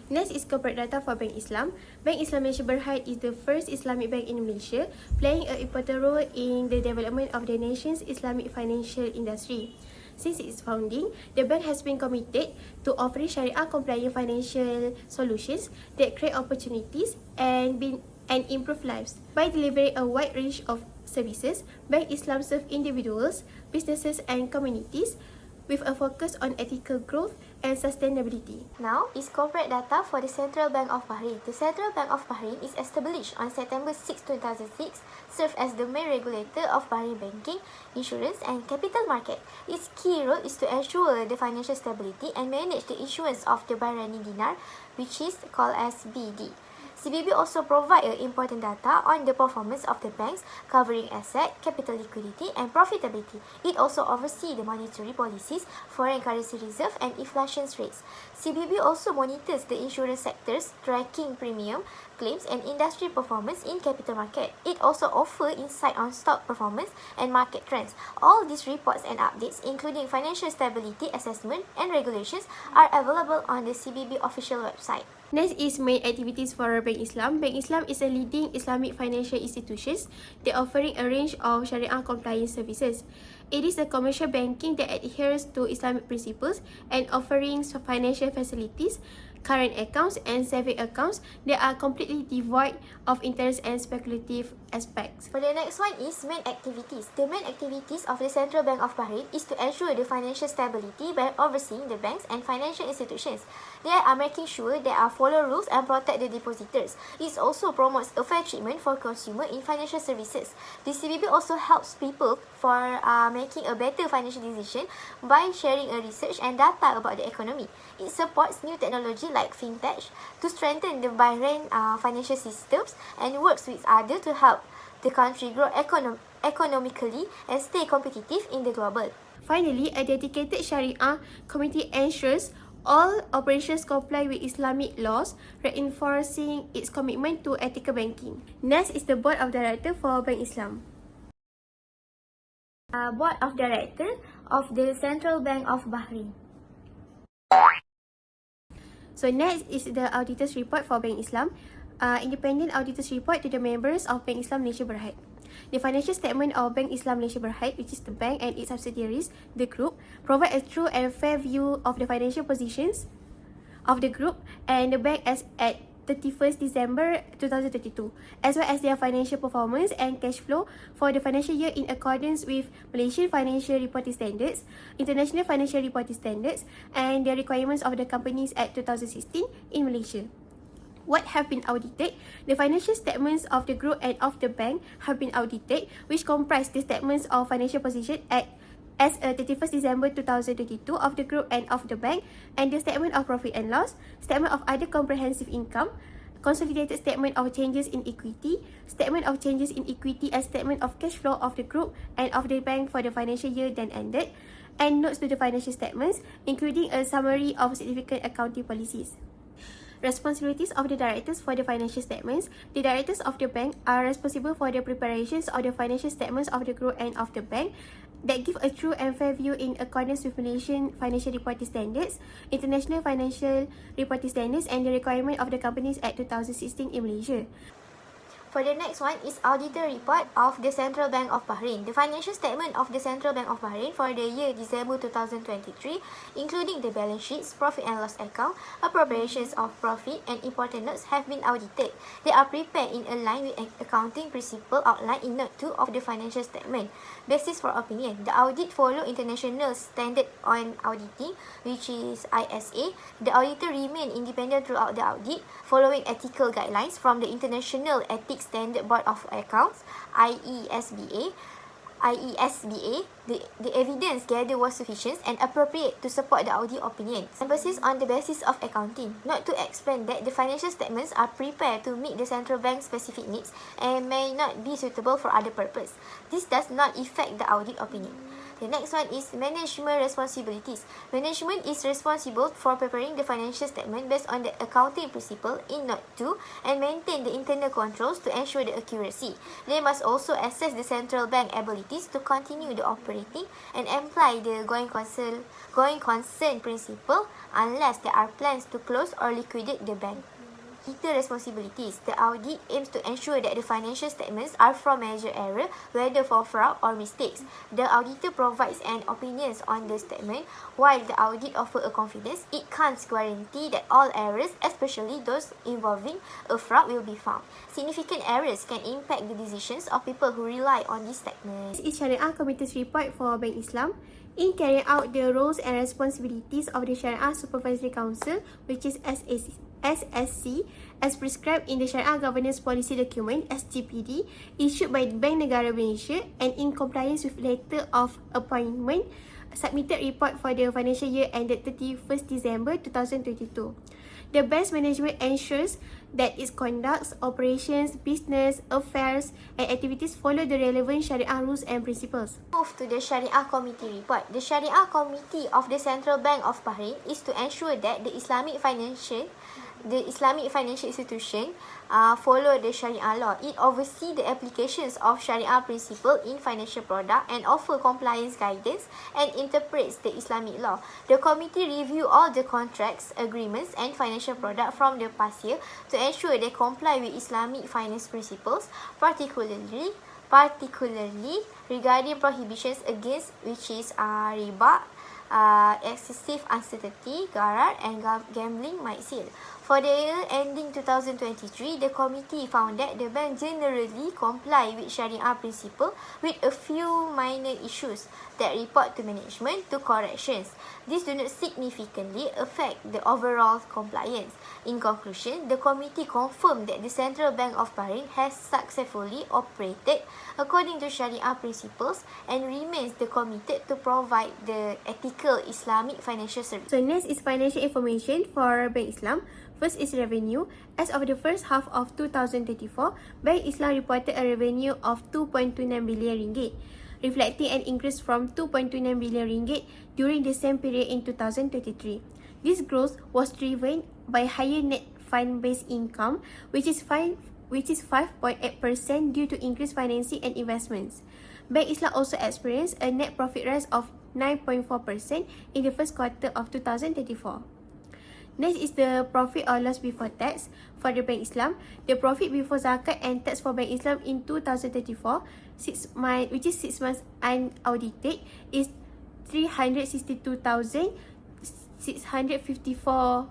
Next is corporate data for Bank Islam. Bank Islam Malaysia Berhad is the first Islamic bank in Malaysia, playing an important role in the development of the nation's Islamic financial industry. Since its founding, the bank has been committed to offering Sharia-compliant financial solutions that create opportunities and improve lives. By delivering a wide range of services, Bank Islam serves individuals, businesses and communities with a focus on ethical growth and sustainability. Now is corporate data for the Central Bank of Bahrain. The Central Bank of Bahrain is established on September 6, 2006, serves as the main regulator of Bahrain banking, insurance and capital market. Its key role is to ensure the financial stability and manage the issuance of the Bahraini dinar, which is called as BD. CBB also provide important data on the performance of the banks, covering asset, capital liquidity, and profitability. It also oversees the monetary policies, foreign currency reserve, and inflation rates. CBB also monitors the insurance sectors, tracking premium, claims, and industry performance in capital market. It also offers insight on stock performance and market trends. All these reports and updates, including financial stability assessment and regulations, are available on the CBB official website. Next is main activities for Bank Islam. Bank Islam is a leading Islamic financial institution that offering a range of Sharia compliant services. It is a commercial banking that adheres to Islamic principles and offering financial facilities, current accounts and saving accounts that are completely devoid of interest and speculative aspects. For the next one is main activities. The main activities of the Central Bank of Bahrain is to ensure the financial stability by overseeing the banks and financial institutions. They are making sure they are follow rules and protect the depositors. It also promotes a fair treatment for consumer in financial services. The CBB also helps people for making a better financial decision by sharing a research and data about the economy. It supports new technology like fintech to strengthen the Bahrain financial systems and works with others to help the country grow economically and stay competitive in the global. Finally, a dedicated Sharia committee ensures all operations comply with Islamic laws, reinforcing its commitment to ethical banking. Next is the Board of Directors for Bank Islam. Board of Directors of the Central Bank of Bahrain. So next is the Auditor's Report for Bank Islam. Independent Auditor's Report to the members of Bank Islam Malaysia Berhad. The financial statement of Bank Islam Malaysia Berhad, which is the bank and its subsidiaries, the group, provide a true and fair view of the financial positions of the group and the bank as at 31st December 2022, as well as their financial performance and cash flow for the financial year in accordance with Malaysian Financial Reporting Standards, International Financial Reporting Standards, and the requirements of the Companies Act 2016 in Malaysia. What have been audited? The financial statements of the group and of the bank have been audited, which comprise the statements of financial position as 31st December 2022 of the group and of the bank, and the statement of profit and loss, statement of other comprehensive income, consolidated statement of changes in equity, statement of changes in equity and statement of cash flow of the group and of the bank for the financial year then ended, and notes to the financial statements, including a summary of significant accounting policies. Responsibilities of the directors for the financial statements. The directors of the bank are responsible for the preparations of the financial statements of the group and of the bank that give a true and fair view in accordance with Malaysian Financial Reporting Standards, International Financial Reporting Standards, and the requirement of the Companies Act 2016 in Malaysia. For the next one is Auditor Report of the Central Bank of Bahrain. The financial statement of the Central Bank of Bahrain for the year December 2023, including the balance sheets, profit and loss account, appropriations of profit, and important notes have been audited. They are prepared in line with an accounting principle outlined in Note 2 of the financial statement. Basis for opinion. The audit follow International Standard on Auditing, which is ISA. The auditor remain independent throughout the audit, following ethical guidelines from the International Ethics Standard Board of Accounts, IESBA. The evidence gathered was sufficient and appropriate to support the audit opinion. Emphasis on the basis of accounting. Not to explain that the financial statements are prepared to meet the central bank's specific needs and may not be suitable for other purpose. This does not affect the audit opinion. The next one is management responsibilities. Management is responsible for preparing the financial statement based on the accounting principle in Note 2 and maintain the internal controls to ensure the accuracy. They must also assess the central bank abilities to continue the operating and apply the going concern principle unless there are plans to close or liquidate the bank. Auditor responsibilities. The audit aims to ensure that the financial statements are from major error, whether for fraud or mistakes. The auditor provides an opinion on the statement. While the audit offers a confidence, it can't guarantee that all errors, especially those involving a fraud, will be found. Significant errors can impact the decisions of people who rely on this statement. This is Syariah Committee's report for Bank Islam. In carrying out the roles and responsibilities of the Syariah Supervisory Council, which is SSC, as prescribed in the Syariah Governance Policy Document (SGPD) issued by Bank Negara Malaysia and in compliance with letter of appointment, submitted report for the financial year ended 31st December 2022. The bank's management ensures that its conducts, operations, business, affairs, and activities follow the relevant Sharia rules and principles. Move to the Sharia Committee report. The Sharia Committee of the Central Bank of Bahrain is to ensure that the Islamic financial institution follow the Sharia law. It oversees the applications of Sharia principle in financial product and offer compliance guidance and interprets the Islamic law. The committee review all the contracts, agreements and financial product from the past year to ensure they comply with Islamic finance principles, particularly regarding prohibitions against which is riba, excessive uncertainty, gharar and gambling maisir. For the year ending 2023, the committee found that the bank generally comply with Sharia principle with a few minor issues that report to management to corrections. These do not significantly affect the overall compliance. In conclusion, the committee confirmed that the Central Bank of Bahrain has successfully operated according to Sharia principles and remains committed to provide the ethical Islamic financial service. So next is financial information for Bank Islam. First is revenue. As of the first half of 2024, Bank Islam reported a revenue of 2.29 billion ringgit, reflecting an increase from 2.29 billion ringgit during the same period in 2023. This growth was driven by higher net fund-based income, which is 5.8% due to increased financing and investments. Bank Islam also experienced a net profit rise of 9.4% in the first quarter of 2024. Next is the profit or loss before tax for the Bank Islam. The profit before zakat and tax for Bank Islam in 2024, which is 6 months unaudited, is 362,654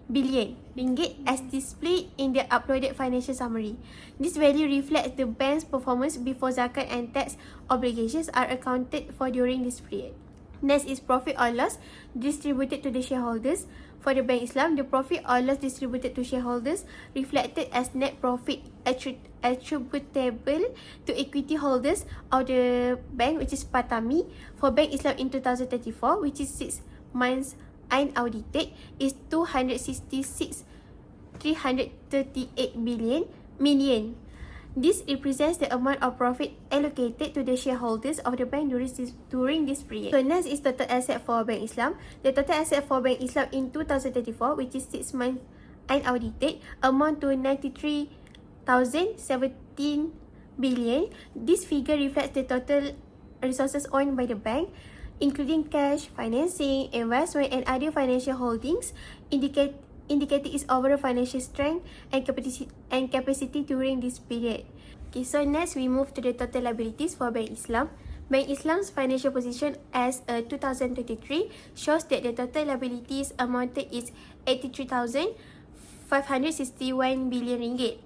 billion ringgit as displayed in the uploaded financial summary. This value reflects the bank's performance before zakat and tax obligations are accounted for during this period. Next is profit or loss distributed to the shareholders. For the Bank Islam, the profit or loss distributed to shareholders reflected as net profit attributable to equity holders of the bank, which is PATAMI. For Bank Islam in 2034, which is 6 months unaudited, is 338 million. This represents the amount of profit allocated to the shareholders of the bank during this period. So next is total asset for Bank Islam. The total asset for Bank Islam in 2034, which is 6 months unaudited, amount to 93,017 billion. This figure reflects the total resources owned by the bank, including cash, financing, investment and other financial holdings, indicating its overall financial strength and capacity during this period. Okay, so next we move to the total liabilities for Bank Islam. Bank Islam's financial position as 2023 shows that the total liabilities amounted is 83,561 billion ringgit.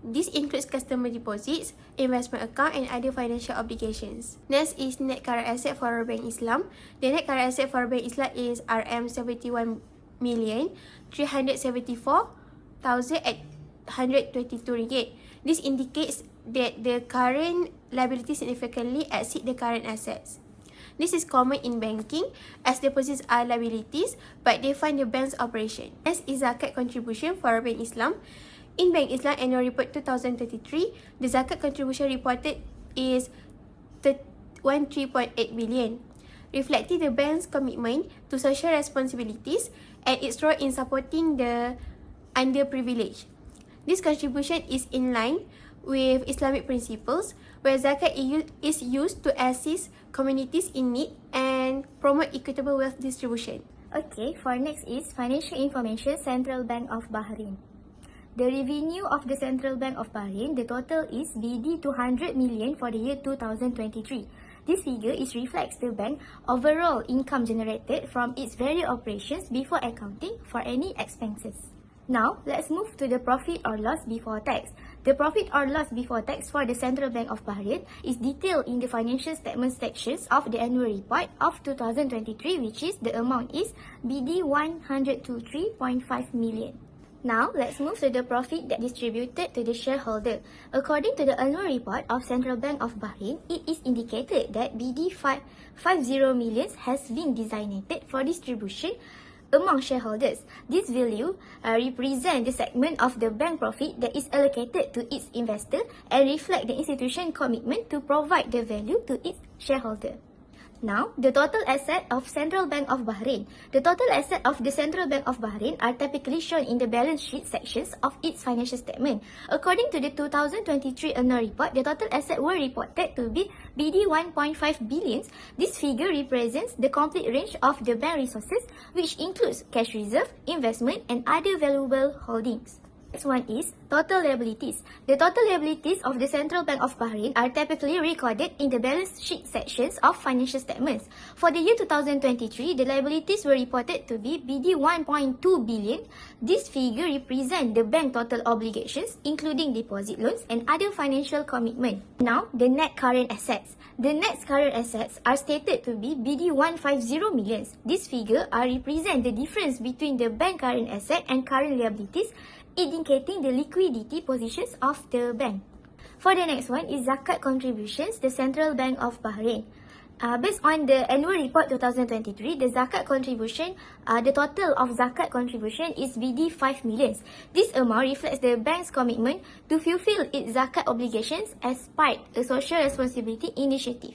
This includes customer deposits, investment account and other financial obligations. Next is net current asset for Bank Islam. The net current asset for Bank Islam is RM71,374,822 ringgit. This indicates that the current liabilities significantly exceed the current assets. This is common in banking as deposits are liabilities but they fund the bank's operation. Next is zakat contribution for Bank Islam. In Bank Islam Annual Report 2023, the zakat contribution reported is 13.8 billion. reflecting the bank's commitment to social responsibilities and its role in supporting the underprivileged. This contribution is in line with Islamic principles, where zakat is used to assist communities in need and promote equitable wealth distribution. Okay, for next is Financial Information Central Bank of Bahrain. The revenue of the Central Bank of Bahrain, the total is BD 200 million for the year 2023. This figure reflects the bank overall income generated from its various operations before accounting for any expenses. Now, let's move to the profit or loss before tax. The profit or loss before tax for the Central Bank of Bahrain is detailed in the financial statement sections of the annual report of 2023, which is the amount is BD 123.5 million. Now, let's move to the profit that distributed to the shareholder. According to the annual report of Central Bank of Bahrain, it is indicated that BD 50 million has been designated for distribution among shareholders. This value represents the segment of the bank profit that is allocated to its investor and reflect the institution's commitment to provide the value to its shareholder. Now, the total asset of Central Bank of Bahrain. The total asset of the Central Bank of Bahrain are typically shown in the balance sheet sections of its financial statement. According to the 2023 annual report, the total assets were reported to be BD 1.5 billion. This figure represents the complete range of the bank resources, which includes cash reserve, investment, and other valuable holdings. Next one is total liabilities. The total liabilities of the Central Bank of Bahrain are typically recorded in the balance sheet sections of financial statements. For the year 2023, the liabilities were reported to be BD 1.2 billion. This figure represents the bank total obligations, including deposit loans and other financial commitment. Now, the net current assets. The net current assets are stated to be BD 150 million. This figure represent the difference between the bank current asset and current liabilities, indicating the liquidity positions of the bank. For the next one is zakat contributions, the Central Bank of Bahrain. Based on the annual report 2023, the zakat contribution, the total of zakat contribution is BD 5 million. This amount reflects the bank's commitment to fulfill its zakat obligations as part of a social responsibility initiative.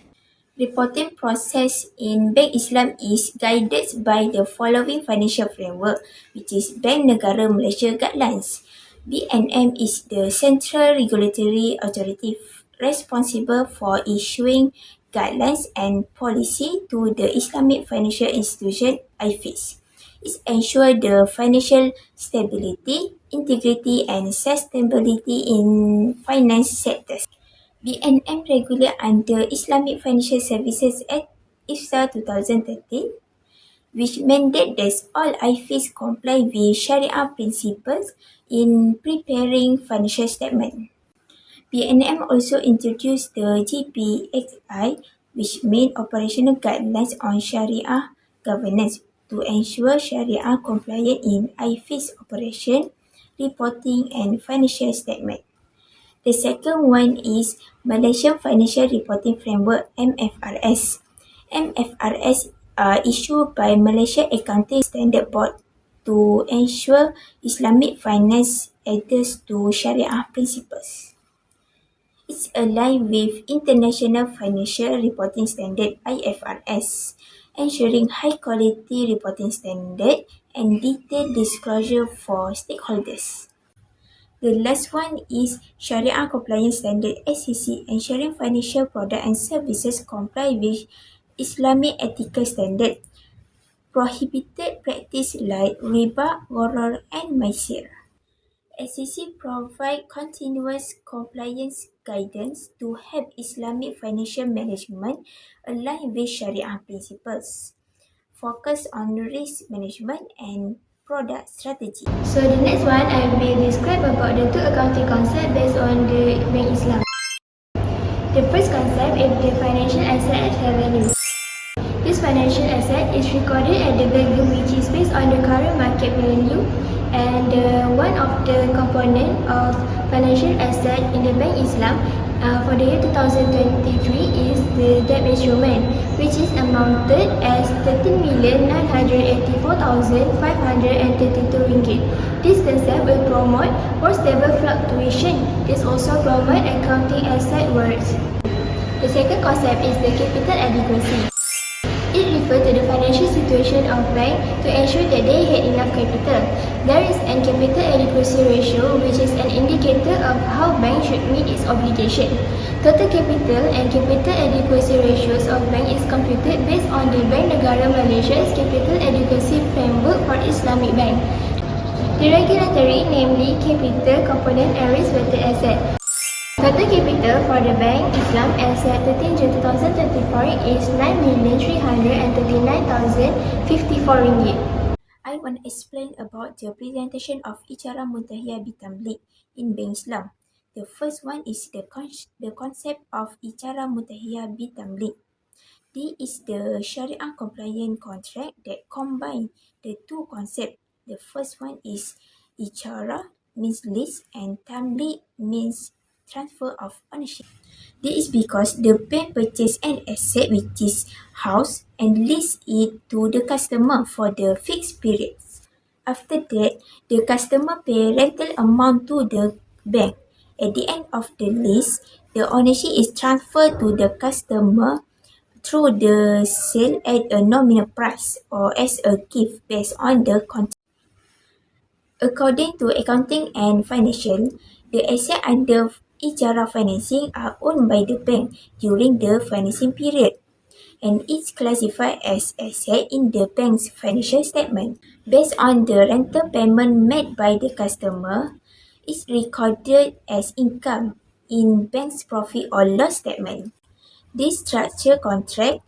Reporting process in Bank Islam is guided by the following financial framework, which is Bank Negara Malaysia Guidelines. BNM is the central regulatory authority responsible for issuing guidelines and policy to the Islamic financial institution IFIS. It ensures the financial stability, integrity and sustainability in finance sectors. BNM regulated under Islamic Financial Services Act IFSA 2013, which mandates that all IFIs comply with Sharia principles in preparing financial statements. BNM also introduced the GPXI, which made operational guidelines on Sharia governance to ensure Sharia compliance in IFIs operation, reporting and financial statements. The second one is Malaysian Financial Reporting Framework (MFRS). MFRS issued by Malaysia Accounting Standard Board to ensure Islamic finance adheres to Sharia principles. It's aligned with International Financial Reporting Standard (IFRS), ensuring high-quality reporting standard and detailed disclosure for stakeholders. The last one is Sharia Compliance Standard (SCC), ensuring financial products and services comply with Islamic ethical standard. Prohibited practice like riba, gharar, and maisir. SCC provide continuous compliance guidance to help Islamic financial management align with Sharia principles. Focus on risk management and product strategy. So the next one, I will describe about the two accounting concepts based on the Bank Islam. The first concept is the financial asset at fair value. This financial asset is recorded at the value which is based on the current market value, and one of the component of financial asset in the Bank Islam for the year 2023 is the debt instrument, which is amounted as 13,984,532 ringgit. This concept will promote more stable fluctuation. This also promote accounting asset works. The second concept is the capital adequacy. It refer to the financial situation of bank to ensure that they had enough capital. There is an capital adequacy ratio, which is an indicator of how bank should meet its obligation. Total capital and capital adequacy ratios of bank is computed based on the Bank Negara Malaysia's capital adequacy framework for Islamic bank. The regulatory, namely capital, component and risk-weighted asset. Total capital for the Bank Islam as at 13 June 2024 is RM9,339,054. I want to explain about the presentation of Icara Muntahiyah Bitamlik in Bank Islam. The first one is the concept of Icara Muntahiyah Bitamlik. This is the Sharia compliant contract that combine the two concepts. The first one is Icara means lease and Tamlik means transfer of ownership. This is because the bank purchase an asset which is house and lease it to the customer for the fixed periods. After that, the customer pay rental amount to the bank. At the end of the lease, the ownership is transferred to the customer through the sale at a nominal price or as a gift based on the contract. According to accounting and financial, the assets under Ijara financing are owned by the bank during the financing period and is classified as asset in the bank's financial statement. Based on the rental payment made by the customer, it's recorded as income in bank's profit or loss statement. This structure contract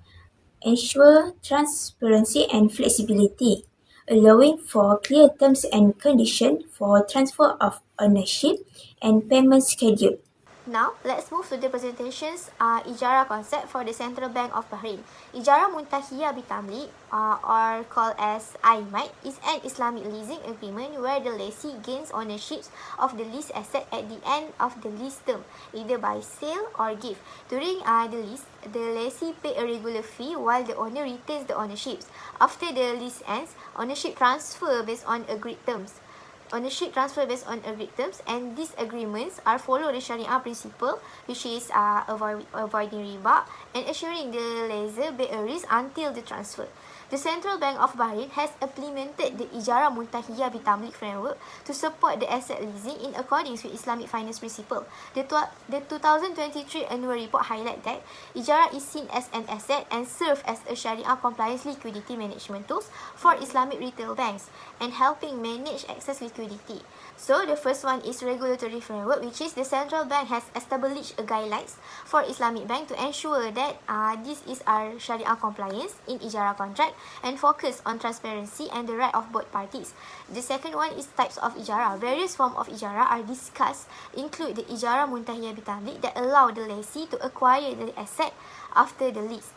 ensure transparency and flexibility, allowing for clear terms and conditions for transfer of ownership and payment schedule. Now, let's move to the presentation's Ijara concept for the Central Bank of Bahrain. Ijara Muntahiyah Bitamlik, or called as IMAT, is an Islamic leasing agreement where the lessee gains ownership of the lease asset at the end of the lease term, either by sale or gift. During the lease, the lessee pay a regular fee while the owner retains the ownership. After the lease ends, ownership transfer based on agreed terms. And these agreements are follow the Sharia principle, which is avoiding riba and assuring the lessee bear risk until the transfer. The Central Bank of Bahrain has implemented the Ijara Muntahiyah Bitamlik framework to support the asset leasing in accordance with Islamic finance principle. The 2023 annual report highlights that Ijara is seen as an asset and serve as a Sharia compliance liquidity management tools for Islamic retail banks and helping manage excess liquidity. So the first one is regulatory framework, which is the central bank has established a guidelines for Islamic bank to ensure that this is our Sharia compliance in Ijara contract and focus on transparency and the right of both parties. The second one is types of Ijara. Various forms of Ijara are discussed, include the Ijara Muntahiyah Bitamlik that allow the lessee to acquire the asset after the lease.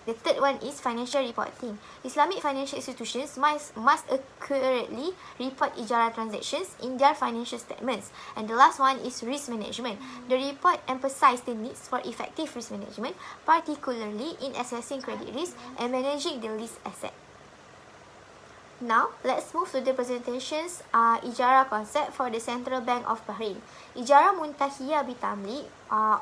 The third one is financial reporting. Islamic financial institutions must accurately report Ijara transactions in their financial statements. And the last one is risk management. The report emphasizes the needs for effective risk management, particularly in assessing credit risk and managing the lease asset. Now, let's move to the presentation's Ijara concept for the Central Bank of Bahrain. Ijara Muntahiyah Bitamlik,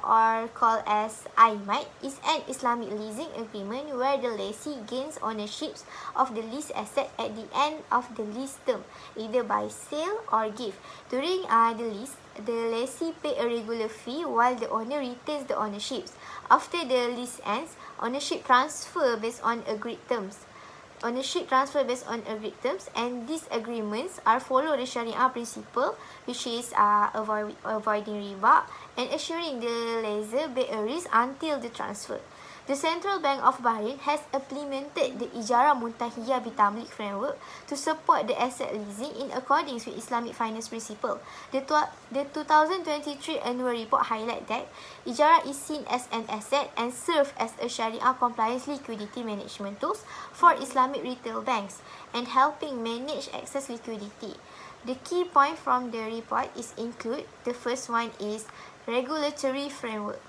or called as IMAT, is an Islamic leasing agreement where the lessee gains ownership of the lease asset at the end of the lease term, either by sale or gift. During the lease, the lessee pay a regular fee while the owner retains the ownership. After the lease ends, ownership transfer based on agreed terms. And these agreements are follow the Sharia principle, which is avoiding riba and assuring the lessee bear risk until the transfer. The Central Bank of Bahrain has implemented the Ijara Muntahiyah Bitamlik framework to support the asset leasing in accordance with Islamic finance principle. The 2023 annual report highlights that Ijara is seen as an asset and serve as a Sharia compliance liquidity management tools for Islamic retail banks and helping manage excess liquidity. The key point from the report is include, the first one is regulatory framework.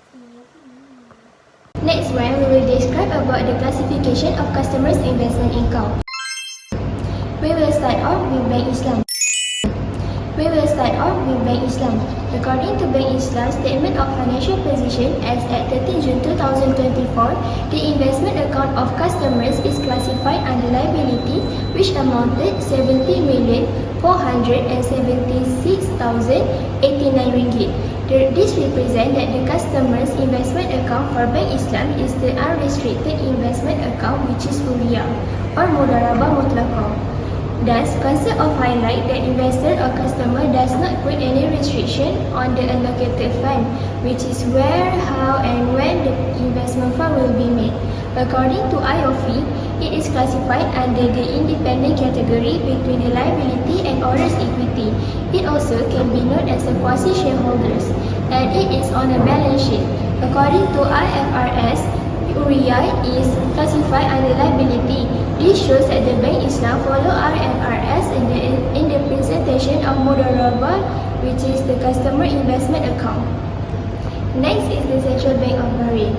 Next one, we will describe about the classification of customers' investment income. We will start off with Bank Islam. We will start off with Bank Islam. According to Bank Islam's statement of financial position as at 30 June 2024, the investment account of customers is classified under liability, which amounted 70,476,089 ringgit. This represents that the customer's investment account for Bank Islam is the unrestricted investment account, which is Huria or Mudarabah Mutlaqah. Thus, concept of highlight that investor or customer does not put any restriction on the allocated fund, which is where, how, and when the investment fund will be made. According to IOFI, it is classified under the independent category between the liability and owner's equity. It also can be known as a quasi-shareholders, and it is on a balance sheet. According to IFRS, Huria is classified under liability. This shows that the Bank Islam follow IFRS in the presentation of Mudarabah, which is the customer investment account. Next is the Central Bank of Bahrain.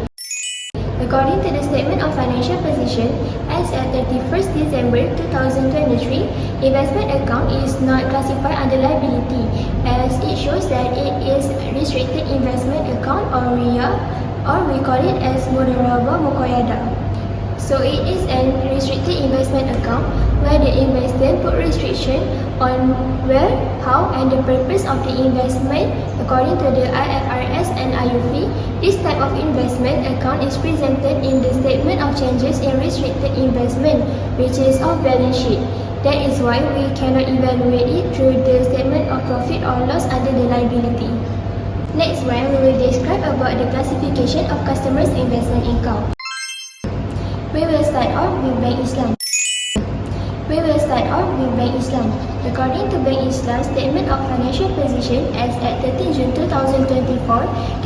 According to the statement of financial position, as at 31st December 2023, investment account is not classified under liability, as it shows that it is restricted investment account or RIA, or we call it as Mudarabah Muqayyada. So it is an restricted investment account where the investor put restriction on where, how, and the purpose of the investment according to the IFRS and IOFI. This type of investment account is presented in the statement of changes in restricted investment, which is off balance sheet. That is why we cannot evaluate it through the statement of profit or loss under the liability. Next one, we will describe about the classification of customers' investment income. We will start off with Bank Islam. According to Bank Islam's statement of financial position as at 30 June 2024,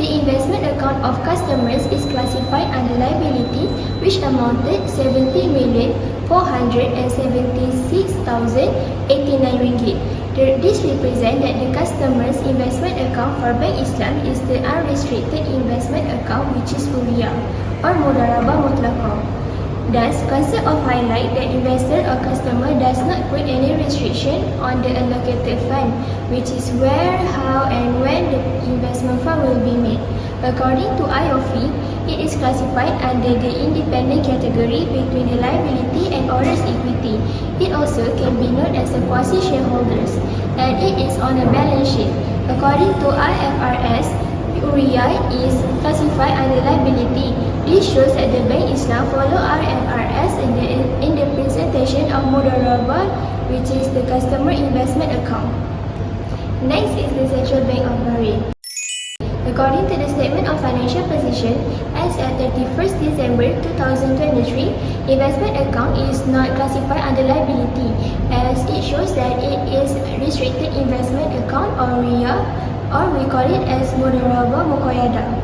the investment account of customers is classified under liability, which amounted 70,476,089 ringgit. This represents that the customer's investment account for Bank Islam is the unrestricted investment account, which is Huria or Mudarabah Mutlaqah. Thus, concept of highlight that investor or customer does not put any restriction on the allocated fund, which is where, how, and when the investment fund will be made. According to IOFI, it is classified under the independent category between the liability and owner's equity. It also can be known as a quasi-shareholders, and it is on a balance sheet. According to IFRS, Huria is classified under liability. This shows that the Bank Islam follow IFRS in the presentation of Mudarabah, which is the customer investment account. Next is the Central Bank of Bahrain. According to the statement of financial position, as at 31st December 2023, investment account is not classified under liability, as it shows that it is restricted investment account or RIA, or we call it as Mudarabah Muqayyada.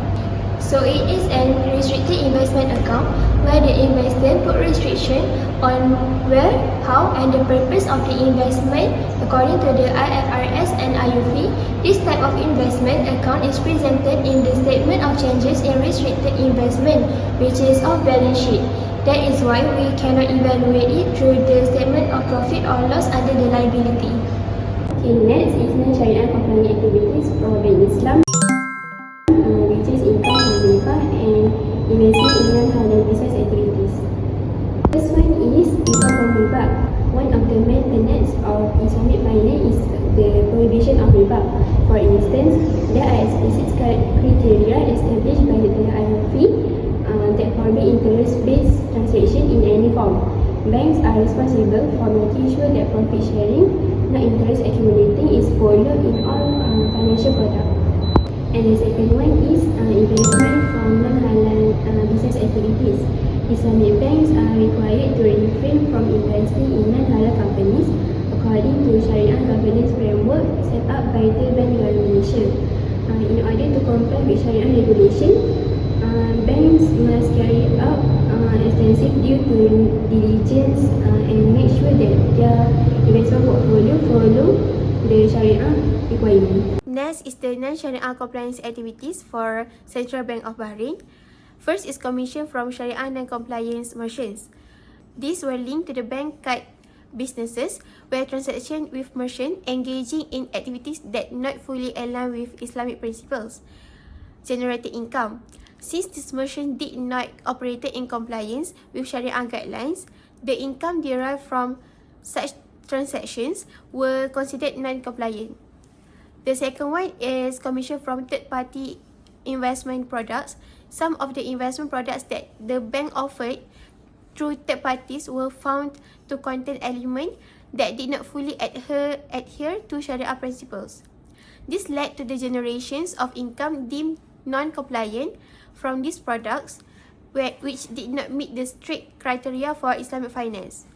So it is an restricted investment account where the investor put restriction on where, how, and the purpose of the investment according to the IFRS and IOFI. This type of investment account is presented in the statement of changes in restricted investment, which is off balance sheet. That is why we cannot evaluate it through the statement of profit or loss under the liability. Okay, next is non-Sharia compliant activities for Bank Islam, which is income from riba and investment in non-halal business activities. First one is income from riba. One of the main tenets of Islamic finance is the prohibition of riba. For instance, there are explicit criteria established by the IOFI that forbid interest-based transaction in any form. Banks are responsible for making sure that profit sharing, not interest accumulating, is followed in all financial products. And the second one is investment from non-halal business activities. Islamic banks are required to refrain from investing in non-halal companies according to Sharia governance framework set up by the Bank Negara Malaysia. In order to comply with Sharia regulation, banks must carry out extensive due diligence and make sure that their investment portfolio follow the Sharia requirement. Next is the non-Sharia compliance activities for Central Bank of Bahrain. First is commission from Sharia non-compliance merchants. These were linked to the bank card businesses where transaction with merchant engaging in activities that not fully align with Islamic principles generated income. Since this merchant did not operate in compliance with Sharia guidelines, the income derived from such transactions were considered non-compliant. The second one is commission from third-party investment products. Some of the investment products that the bank offered through third parties were found to contain elements that did not fully adhere to Sharia principles. This led to the generations of income deemed non-compliant from these products, which did not meet the strict criteria for Islamic finance.